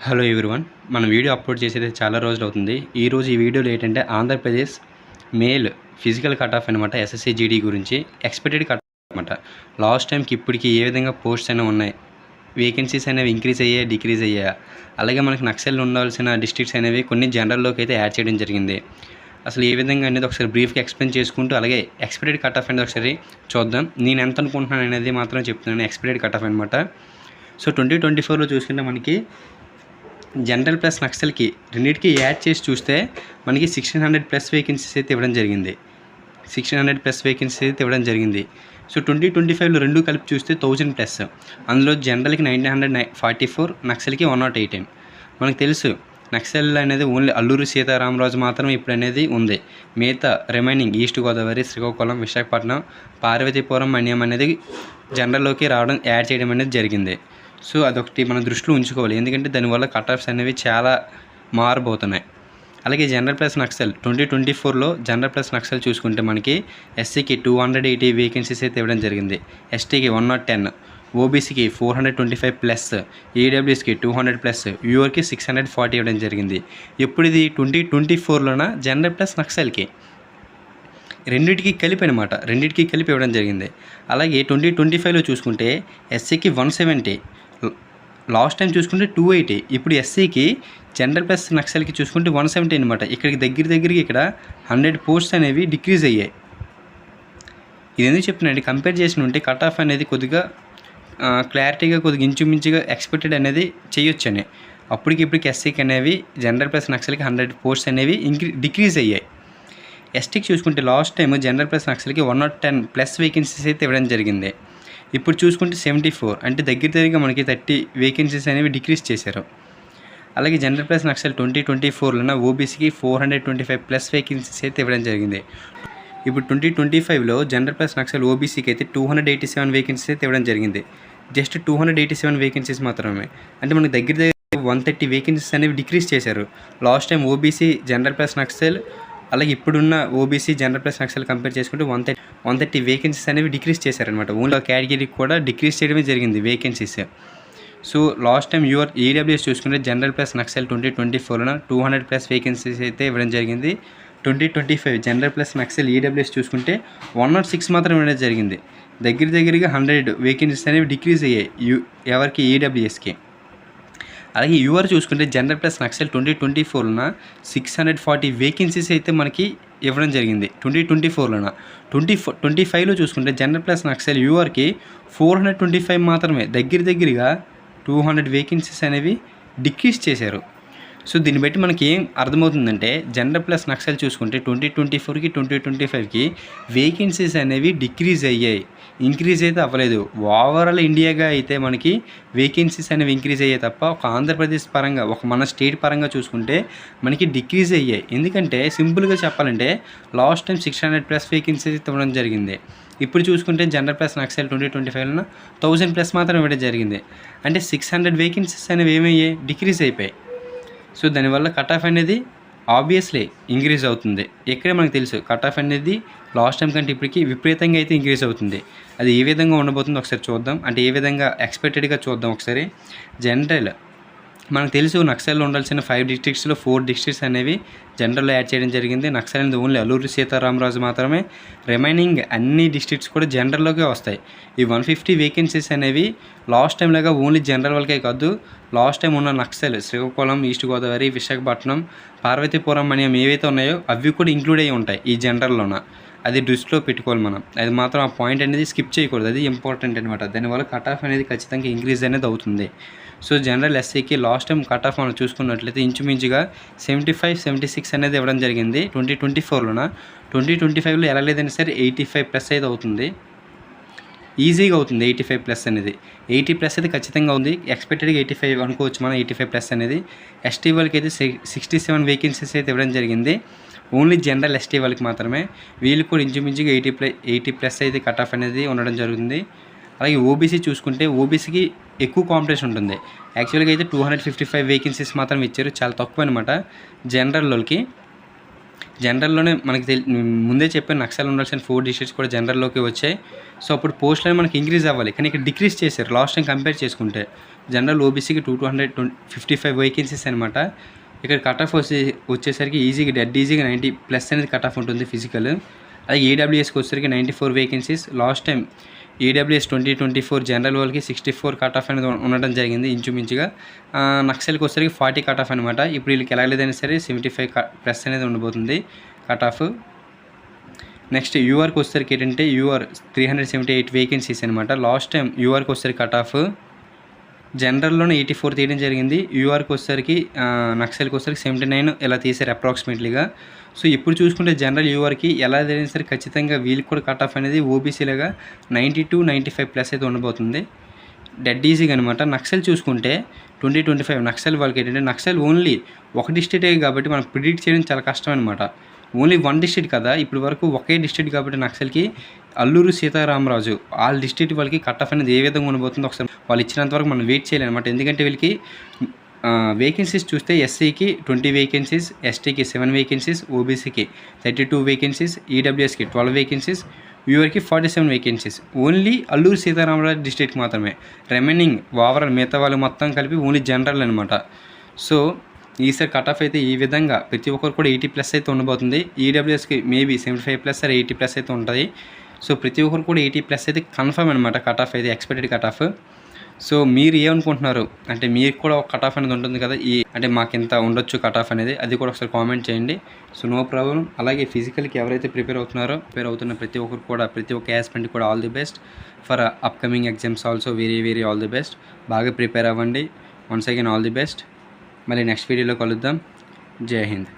Hello everyone. మనం video upload చేసేది చాలా రోజులు అవుతుంది. ఈరోజు ఈ వీడియోలో ఏంటంటే Andhra Pradesh mail physical cut off అనమాట. ఎస్ఎస్సి జీడీ గురించి ఎక్స్పెక్టెడ్ కట్ ఆఫ్ అనమాట. లాస్ట్ టైంకి ఇప్పటికి ఏ విధంగా పోస్ట్స్ అనేవి ఉన్నాయి, వేకెన్సీస్ అనేవి ఇంక్రీజ్ అయ్యాయా, డిక్రీజ్ అయ్యాయా, అలాగే మనకి నక్సల్ ఉండాల్సిన డిస్ట్రిక్ట్స్ అనేవి కొన్ని జనరల్లోకి అయితే యాడ్ చేయడం జరిగింది. అసలు ఏ విధంగా అనేది ఒకసారి బ్రీఫ్గా ఎక్స్ప్లెయిన్ చేసుకుంటూ అలాగే ఎక్స్పెక్టెడ్ కట్ ఆఫ్ అనేది ఒకసారి చూద్దాం. నేను ఎంత అనుకుంటున్నాను అనేది మాత్రం చెప్తున్నాను. ఎక్స్పెక్టెడ్ కట్ ఆఫ్ అనమాట. సో 2024లో చూసుకుంటే మనకి జనరల్ ప్లస్ నక్సల్కి రెండింటికి యాడ్ చేసి చూస్తే మనకి 1600+ వేకెన్సీస్ అయితే ఇవ్వడం జరిగింది. 1600+ వేకెన్సీస్ అయితే ఇవ్వడం జరిగింది. సో 2025లో రెండు కలిపి చూస్తే 1000+. అందులో జనరల్కి 944, నక్సల్కి 108. మనకు తెలుసు నక్సల్ అనేది ఓన్లీ అల్లూరి సీతారామరాజు మాత్రమే ఇప్పుడు అనేది ఉంది. మిగతా రిమైనింగ్ ఈస్ట్ గోదావరి, శ్రీకాకుళం, విశాఖపట్నం, పార్వతీపురం, మన్యం అనేది జనరల్లోకి రావడం, యాడ్ చేయడం అనేది జరిగింది. సో అదొకటి మనం దృష్టిలో ఉంచుకోవాలి. ఎందుకంటే దానివల్ల కట్ ఆఫ్స్ అనేవి చాలా మారబోతున్నాయి. అలాగే జనరల్ ప్లస్ నక్సల్ 2024లో జనరల్ ప్లస్ నక్సల్ చూసుకుంటే మనకి ఎస్సీకి 280 వేకెన్సీస్ అయితే ఇవ్వడం జరిగింది. ఎస్టీకి 110, ఓబీసీకి 425+, ఈడబ్ల్యూఎస్కి 200+, యూఆర్కి 640 ఇవ్వడం జరిగింది. ఎప్పుడు ఇది 2024లోన జనరల్ ప్లస్ నక్సల్కి రెండింటికి కలిపి అనమాట. రెండింటికి కలిపి ఇవ్వడం జరిగింది. అలాగే 2025లో చూసుకుంటే ఎస్సీకి 170, లాస్ట్ టైం చూసుకుంటే 280. ఇప్పుడు ఎస్సీకి జనరల్ ప్లస్ నక్సల్కి చూసుకుంటే 170 అనమాట. ఇక్కడికి దగ్గరికి ఇక్కడ 100 పోస్ట్స్ అనేవి డిక్రీజ్ అయ్యాయి. ఇది ఎందుకు చెప్తున్నానండి, కంపేర్ చేసి ఉంటే కట్ ఆఫ్ అనేది కొద్దిగా క్లారిటీగా కొద్దిగా ఇంచుమించుగా ఎక్స్పెక్టెడ్ అనేది చేయొచ్చని. ఇప్పటికి ఎస్సీకి అనేవి జనరల్ ప్లస్ నక్సల్కి 100 పోస్ట్స్ అనేవి డిక్రీజ్ అయ్యాయి. ఎస్టీకి చూసుకుంటే లాస్ట్ టైం జనరల్ ప్లస్ నక్సల్కి 110+ వేకెన్సీస్ అయితే ఇవ్వడం జరిగింది. ఇప్పుడు చూసుకుంటే 74, అంటే దగ్గరగా మనకి 30 వేకెన్సీస్ అనేవి డిక్రీజ్ చేశారు. అలాగే జనరల్ ప్లస్ నక్సల్ 2024లోన ఓబీసీకి 425+ వేకెన్సీస్ అయితే ఇవ్వడం జరిగింది. ఇప్పుడు 2025లో జనరల్ ప్లస్ నక్సల్ ఓబీసీకి అయితే 287 వేకెన్సీస్ అయితే ఇవ్వడం జరిగింది. జస్ట్ 287 వేకెన్సీస్ మాత్రమే. అంటే మనకి దగ్గర 130 వేకెన్సీస్ అనేవి డిక్రీజ్ చేశారు. Last time OBC general plus Naxal అలాగే ఇప్పుడున్న OBC general plus Naxal compare చేసుకుంటే 130 వేకెన్సీస్ అనేవి డిక్రీజ్ చేశారనమాట. ఓన్లీ కేటగిరీకి కూడా డిక్రీజ్ చేయడమే జరిగింది vacancies. So last time EWS చూసుకుంటే జనరల్ ప్లస్ నక్సల్ 2024లోన 200+ వేకెన్సీస్ అయితే ఇవ్వడం జరిగింది. 2025 జనరల్ ప్లస్ నక్సల్ ఈడబ్ల్యూఎస్ చూసుకుంటే 106 మాత్రం ఇవ్వడం జరిగింది. దగ్గరగా 100 వేకెన్సీస్ అనేవి డిక్రీజ్ అయ్యాయి ఎవరికి, ఈడబ్ల్యూఎస్కి. అలాగే యూఆర్ చూసుకుంటే జనరల్ ప్లస్ నక్సల్ 2024లోన 640 వేకెన్సీస్ అయితే మనకి ఇవ్వడం జరిగింది 2024లోన. 2025లో చూసుకుంటే జనరల్ ప్లస్ నక్సల్ యూఆర్కి 425 మాత్రమే. దగ్గరగా 200 వేకెన్సీస్ అనేవి డిక్రీజ్ చేశారు. సో దీన్ని బట్టి మనకి ఏం అర్థమవుతుందంటే జనరల్ ప్లస్ నక్సల్ చూసుకుంటే 2024కి 2025కి వేకెన్సీస్ అనేవి డిక్రీజ్ అయ్యాయి, ఇంక్రీజ్ అయితే అవ్వలేదు. ఓవరాల్ ఇండియాగా అయితే మనకి వేకెన్సీస్ అనేవి ఇంక్రీజ్ అయ్యాయి తప్ప ఒక ఆంధ్రప్రదేశ్ పరంగా, ఒక మన స్టేట్ పరంగా చూసుకుంటే మనకి డిక్రీజ్ అయ్యాయి. ఎందుకంటే సింపుల్గా చెప్పాలంటే లాస్ట్ టైం 600+ వేకెన్సీస్ ఇవ్వడం జరిగింది. ఇప్పుడు చూసుకుంటే జనరల్ ప్లస్ నక్సల్ 2025లోన 1000+ మాత్రం ఇవ్వడం జరిగింది. అంటే 600 వేకెన్సీస్ అనేవి ఏమయ్యాయి, డిక్రీజ్ అయిపోయాయి. సో దానివల్ల కట్ ఆఫ్ అనేది ఆబ్వియస్లీ ఇంక్రీజ్ అవుతుంది. ఇక్కడే మనకు తెలుసు కట్ ఆఫ్ అనేది లాస్ట్ టైం కంటే ఇప్పటికి విపరీతంగా అయితే ఇంక్రీజ్ అవుతుంది. అది ఏ విధంగా ఉండబోతుందో ఒకసారి చూద్దాం. అంటే ఏ విధంగా ఎక్స్పెక్టెడ్గా చూద్దాం ఒకసారి. జనరల్ మనకు తెలుసు నక్సల్లో ఉండాల్సిన 5 డిస్ట్రిక్ట్స్లో 4 డిస్ట్రిక్ట్స్ అనేవి జనరల్లో యాడ్ చేయడం జరిగింది. నక్సల్ అనేది ఓన్లీ అల్లూరి సీతారామరాజు మాత్రమే. రిమైనింగ్ అన్ని డిస్ట్రిక్ట్స్ కూడా జనరల్లోకే వస్తాయి. ఈ 150 వేకెన్సీస్ అనేవి లాస్ట్ టైం లాగా ఓన్లీ జనరల్ వాళ్ళకే కాదు, లాస్ట్ టైం ఉన్న నక్సల్ శ్రీకాకుళం, ఈస్ట్ గోదావరి, విశాఖపట్నం, పార్వతీపురం మన్యం ఏవైతే ఉన్నాయో అవి కూడా ఇంక్లూడ్ అయ్యి ఉంటాయి ఈ జనరల్లోన. అది దృష్టిలో పెట్టుకోవాలి మనం. అది మాత్రం ఆ పాయింట్ అనేది స్కిప్ చేయకూడదు. అది ఇంపార్టెంట్ అనమాట. దానివల్ల కట్ ఆఫ్ అనేది ఖచ్చితంగా ఇంక్రీజ్ అనేది అవుతుంది. సో జనరల్ ఎస్సీకి లాస్ట్ టైం కట్ ఆఫ్ మనం చూసుకున్నట్లయితే ఇంచుమించుగా 75, 76 అనేది ఇవ్వడం జరిగింది 2024లోన. 2025లో ఎలా లేదైనా సరే 85+ అయితే అవుతుంది, ఈజీగా అవుతుంది. 85+ అనేది 80+ అయితే ఖచ్చితంగా ఉంది. ఎక్స్పెక్టెడ్గా 85 అనుకోవచ్చు మనం. 85+ అనేది ఎస్టీ వాళ్ళకి అయితే 67 వేకెన్సీస్ అయితే ఇవ్వడం జరిగింది. ఓన్లీ జనరల్ ఎస్టీ వాళ్ళకి మాత్రమే. వీళ్ళు కూడా ఇంచుమించుగా 80+ అయితే కట్ ఆఫ్ అనేది ఉండడం జరుగుతుంది. అలాగే ఓబీసీ చూసుకుంటే ఓబీసీకి ఎక్కువ కాంపిటీషన్ ఉంటుంది. యాక్చువల్గా అయితే 255 వేకెన్సీస్ మాత్రం ఇచ్చారు, చాలా తక్కువ అనమాట జనరల్ వాళ్ళకి. జనరల్లోనే మనకి ముందే చెప్పాను, నక్సల్ ఉండాల్సిన 4 డిస్ట్రిక్ట్స్ కూడా జనరల్లోకి వచ్చాయి. సో అప్పుడు పోస్టులు మనకి ఇంక్రీజ్ అవ్వాలి, కానీ ఇక్కడ డిక్రీజ్ చేశారు లాస్ట్ టైం కంపేర్ చేసుకుంటే. జనరల్ ఓబీసీకి 255 వేకెన్సీస్ అనమాట. ఇక్కడ కట్ ఆఫ్ వచ్చేసరికి ఈజీగా డెడ్ ఈజీగా 90+ అనేది కట్ ఆఫ్ ఉంటుంది ఫిజికల్. అలాగే ఈడబ్ల్యూఎస్కి వచ్చేసరికి 94 vacancies. Last time EWS 2024 general వాళ్ళకి 64 కట్ ఆఫ్ అనేది ఉండడం జరిగింది ఇంచుమించుగా. నక్సల్కి వచ్చేసరికి 40 కట్ ఆఫ్ అనమాట. ఇప్పుడు వీళ్ళకి ఎలాగలేదైనా సరే 75+ అనేది ఉండబోతుంది కట్ ఆఫ్. నెక్స్ట్ యూఆర్కి వచ్చేసరికి ఏంటంటే యూఆర్ 378 వేకెన్సీస్ అనమాట. లాస్ట్ టైం యూఆర్కి వచ్చేసరికి కట్ ఆఫ్ జనరల్లోనే 84 తీయడం జరిగింది. యూఆర్కి వచ్చేసరికి నక్సల్కి వచ్చేసరికి 79 ఇలా తీశారు అప్రాక్సిమేట్లీగా. సో ఇప్పుడు చూసుకుంటే జనరల్ యూఆర్కి ఎలా అయినా సరే ఖచ్చితంగా వీళ్ళకి కూడా కట్ ఆఫ్ అనేది ఓబీసీలుగా 90-95+ అయితే ఉండబోతుంది డెడ్ ఈజీగా అనమాట. నక్సల్ చూసుకుంటే 2025 నక్సల్ వాళ్ళకి ఏంటంటే నక్సల్ ఓన్లీ ఒక డిస్ట్రిక్టే కాబట్టి మనం ప్రిడిక్ట్ చేయడం చాలా కష్టం అనమాట. ఓన్లీ 1 డిస్ట్రిక్ట్ కదా, ఇప్పటి వరకు ఒకే డిస్ట్రిక్ట్ కాబట్టి నక్సల్కి అల్లూరు సీతారామరాజు వాళ్ళ డిస్ట్రిక్ట్ వాళ్ళకి కట్ ఆఫ్ అనేది ఏ విధంగా ఉండబోతుందో ఒకసారి వాళ్ళు ఇచ్చినంత వరకు మనం వెయిట్ చేయాలన్నమాట. ఎందుకంటే వీళ్ళకి వేకెన్సీస్ చూస్తే ఎస్సీకి 20 వేకెన్సీస్, ఎస్టీకి 7 వేకెన్సీస్, ఓబీసీకి 32 వేకెన్సీస్, ఈడబ్ల్యూఎస్కి 12 వేకెన్సీస్, యూఆర్కి 47 vacancies. Only Alluri Sitaramaraju district మాత్రమే. రిమైనింగ్ ఓవరాల్ మిగతా వాళ్ళు మొత్తం కలిపి ఓన్లీ జనరల్ అనమాట. సో ఈసారి కట్ ఆఫ్ అయితే ఈ విధంగా ప్రతి ఒక్కరు కూడా 80+ అయితే ఉండబోతుంది. ఈడబ్ల్యూఎస్కి మేబీ 75+ or 80+ అయితే ఉంటుంది. సో ప్రతి ఒక్కరు కూడా 80+ అయితే కన్ఫర్మ్ అనమాట కట్ ఆఫ్ అయితే, ఎక్స్పెక్టెడ్ కట్ ఆఫ్. సో మీరు ఏమనుకుంటున్నారు అంటే మీకు కూడా ఒక కట్ ఆఫ్ అనేది ఉంటుంది కదా, అంటే మాకు ఇంత ఉండొచ్చు కట్ ఆఫ్ అనేది, అది కూడా ఒకసారి కామెంట్ చేయండి. So no problem. అలాగే ఫిజికల్కి ఎవరైతే ప్రిపేర్ అవుతున్న ప్రతి ఒక్కరు కూడా, ప్రతి ఒక్క యాస్పిరెంట్ కూడా all the best for upcoming exams also. Very all the best. బాగా ప్రిపేర్ అవ్వండి. Once again all the best. మళ్ళీ నెక్స్ట్ వీడియోలో కలుద్దాం. జై హింద్.